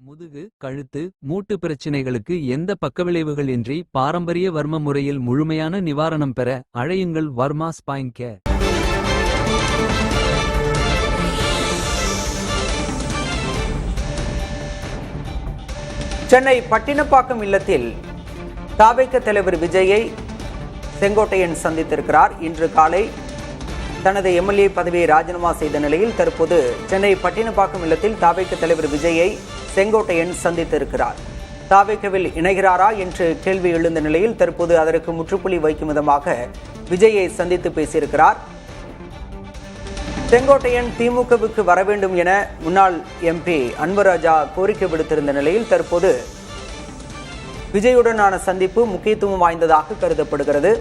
முதுகு, கழுத்து, மூட்டு பிரச்சினைகளுக்கு எந்த பக்கவிளைவுகள் இன்றி பாரம்பரிய வர்ம முறையில் முழுமையான நிவாரணம் பெற அழையுங்கள் வர்மா ஸ்பைன் கேர். சென்னை பட்டினப்பாக்கம் இல்லத்தில் தாவேக தலைவர் விஜயை செங்கோட்டையன் சந்தித்திருக்கிறார். இன்று காலை தனது எம்எல்ஏ பதவியை ராஜினாமா செய்த நிலையில் தற்போது சென்னை பட்டினப்பாக்கம் இல்லத்தில் தாவேக தலைவர் விஜயை செங்கோட்டையன் சந்தித்திருக்கிறார். தாவேகவில் இணைகிறாரா என்று கேள்வி எழுந்த நிலையில் தற்போது அதற்கு முற்றுப்புள்ளி வைக்கும் விதமாக விஜயை சந்தித்து பேசியிருக்கிறார். செங்கோட்டையன் திமுகவுக்கு வர வேண்டும் என முன்னாள் எம்பி அன்பராஜா கோரிக்கை விடுத்திருந்த நிலையில் தற்போது விஜயுடனான சந்திப்பு முக்கியத்துவம் வாய்ந்ததாக கருதப்படுகிறது.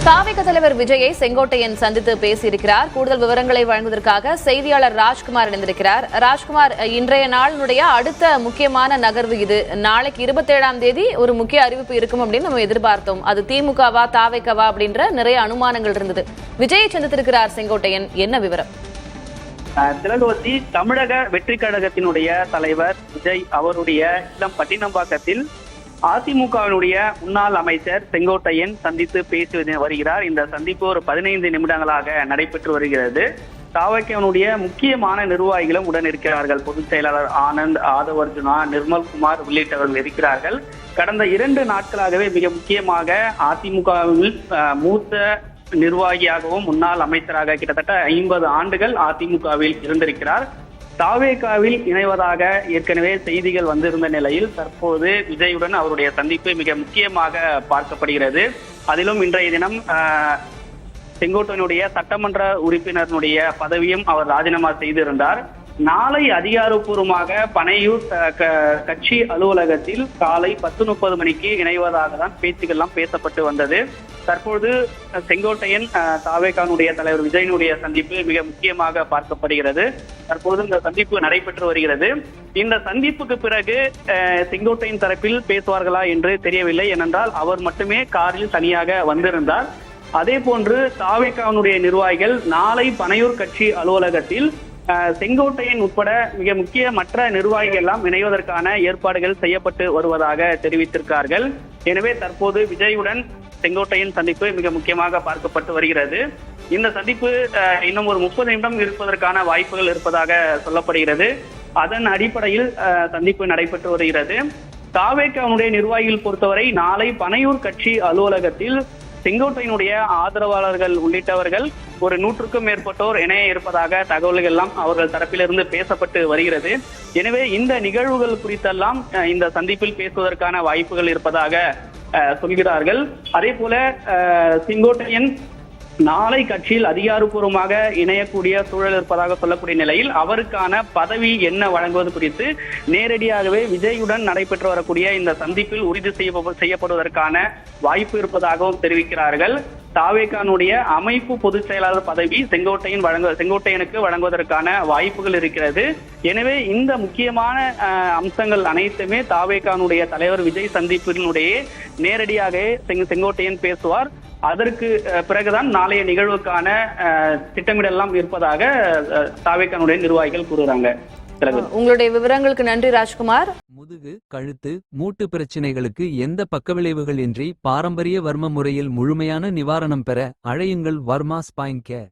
தாவேக தலைவர் விஜயை செங்கோட்டையன் சந்தித்து பேசியிருக்கிறார். கூடுதல் விவரங்களை வழங்குவதற்காக செய்தியாளர் ராஜ்குமார் இணைந்திருக்கிறார். ராஜ்குமார், இன்றைய நாளினுடைய அடுத்த முக்கியமான நகர்வு இது. நாளைக்கு 27ஆம் தேதி ஒரு முக்கிய அறிவிப்பு இருக்கும் அப்படின்னு நம்ம எதிர்பார்த்தோம். அது திமுகவா தாவேகவா அப்படின்ற நிறைய அனுமானங்கள் இருந்தது. விஜயை சந்தித்திருக்கிறார் செங்கோட்டையன், என்ன விவரம்? திலகவதி, தமிழக வெற்றி கழகத்தினுடைய தலைவர் விஜய் அவருடைய இல்லம் பட்டினப்பாக்கத்தில் அதிமுகவினுடைய முன்னாள் அமைச்சர் செங்கோட்டையன் சந்தித்து பேசி வருகிறார். இந்த சந்திப்பு ஒரு 15 நிமிடங்களாக நடைபெற்று வருகிறது. தாவேகனுடைய முக்கியமான நிர்வாகிகளும் உடன் இருக்கிறார்கள். பொதுச் செயலாளர் ஆனந்த், ஆதவர்ஜுனா, நிர்மல்குமார் உள்ளிட்டவர்கள் இருக்கிறார்கள். கடந்த 2 நாட்களாகவே மிக முக்கியமாக அதிமுகவில் மூத்த நிர்வாகியாகவும் முன்னாள் அமைச்சராக கிட்டத்தட்ட 50 ஆண்டுகள் அதிமுகவில் இருந்திருக்கிறார். தாவேகாவில் இணைவதாக ஏற்கனவே செய்திகள் வந்திருந்த நிலையில் தற்போது விஜயுடன் அவருடைய சந்திப்பு மிக முக்கியமாக பார்க்கப்படுகிறது. அதிலும் இன்றைய தினம் செங்கோட்டையனுடைய சட்டமன்ற உறுப்பினருடைய பதவியும் அவர் ராஜினாமா செய்திருந்தார். நாளை அதிகாரப்பூர்வமாக பனையூர் கட்சி அலுவலகத்தில் காலை 10:30 மணிக்கு இணைவதாக தான் பேச்சுக்கள்லாம் பேசப்பட்டு வந்தது. தற்போது செங்கோட்டையன் தாவேகானுடைய தலைவர் விஜயனுடைய சந்திப்பு மிக முக்கியமாக பார்க்கப்படுகிறது. தற்போது இந்த சந்திப்பு நடைபெற்று வருகிறது. இந்த சந்திப்புக்கு பிறகு செங்கோட்டையன் தரப்பில் பேசுவார்களா என்று தெரியவில்லை. ஏனென்றால் அவர் மட்டுமே காரில் தனியாக வந்திருந்தார். அதே போன்று தாவேகானுடைய நிர்வாகிகள் நாளை பனையூர் கட்சி அலுவலகத்தில் செங்கோட்டையன் உட்பட மிக முக்கிய மற்ற நிர்வாகிகள் எல்லாம் இணைவதற்கான ஏற்பாடுகள் செய்யப்பட்டு வருவதாக தெரிவித்திருக்கிறார்கள். எனவே தற்போது விஜயுடன் செங்கோட்டையன் சந்திப்பு மிக முக்கியமாக பார்க்கப்பட்டு வருகிறது. இந்த சந்திப்பு இன்னும் ஒரு 30 நிமிடம் இருப்பதற்கான வாய்ப்புகள் இருப்பதாக சொல்லப்படுகிறது. அதன் அடிப்படையில் சந்திப்பு நடைபெற்று வருகிறது. தாவேகாவுடைய நிர்வாகிகள் பொறுத்தவரை நாளை பனையூர் கட்சி அலுவலகத்தில் செங்கோட்டையனுடைய ஆதரவாளர்கள் உள்ளிட்டவர்கள் ஒரு 100க்கும் மேற்பட்டோர் இணைய இருப்பதாக தகவல்கள் எல்லாம் அவர்கள் தரப்பிலிருந்து பேசப்பட்டு வருகிறது. எனவே இந்த நிகழ்வுகள் குறித்தெல்லாம் இந்த சந்திப்பில் பேசுவதற்கான வாய்ப்புகள் இருப்பதாக சொல்கிறார்கள். அதே போல செங்கோட்டையன் நாளை கட்சியில் அதிகாரப்பூர்வமாக இணையக்கூடிய சூழல் இருப்பதாக சொல்லக்கூடிய நிலையில் அவருக்கான பதவி என்ன வழங்குவது குறித்து நேரடியாகவே விஜயுடன் நடைபெற்று வரக்கூடிய இந்த சந்திப்பில் உறுதி செய்யப்படுவதற்கான வாய்ப்பு இருப்பதாகவும் தெரிவிக்கிறார்கள். தாவேகானுடைய அமைப்பு பொதுச் செயலாளர் பதவி செங்கோட்டையனுக்கு வழங்குவதற்கான வாய்ப்புகள் இருக்கிறது. எனவே இந்த முக்கியமான அம்சங்கள் அனைத்துமே தாவேகானுடைய தலைவர் விஜய் சந்திப்பினுடைய நேரடியாக செங்கோட்டையன் பேசுவார். அதற்கு பிறகுதான் நாளைய நிகழ்வுக்கான திட்டமிடலாம் இருப்பதாக தாவேகானுடைய நிர்வாகிகள் கூறுறாங்க. உங்களுடைய விவரங்களுக்கு நன்றி ராஜ்குமார். முதுகு, கழுத்து, மூட்டு பிரச்சினைகளுக்கு எந்த பக்கவிளைவுகள் இன்றி பாரம்பரிய வர்ம முறையில் முழுமையான நிவாரணம் பெற அழையுங்கள் வர்மா ஸ்பைன் கேர்.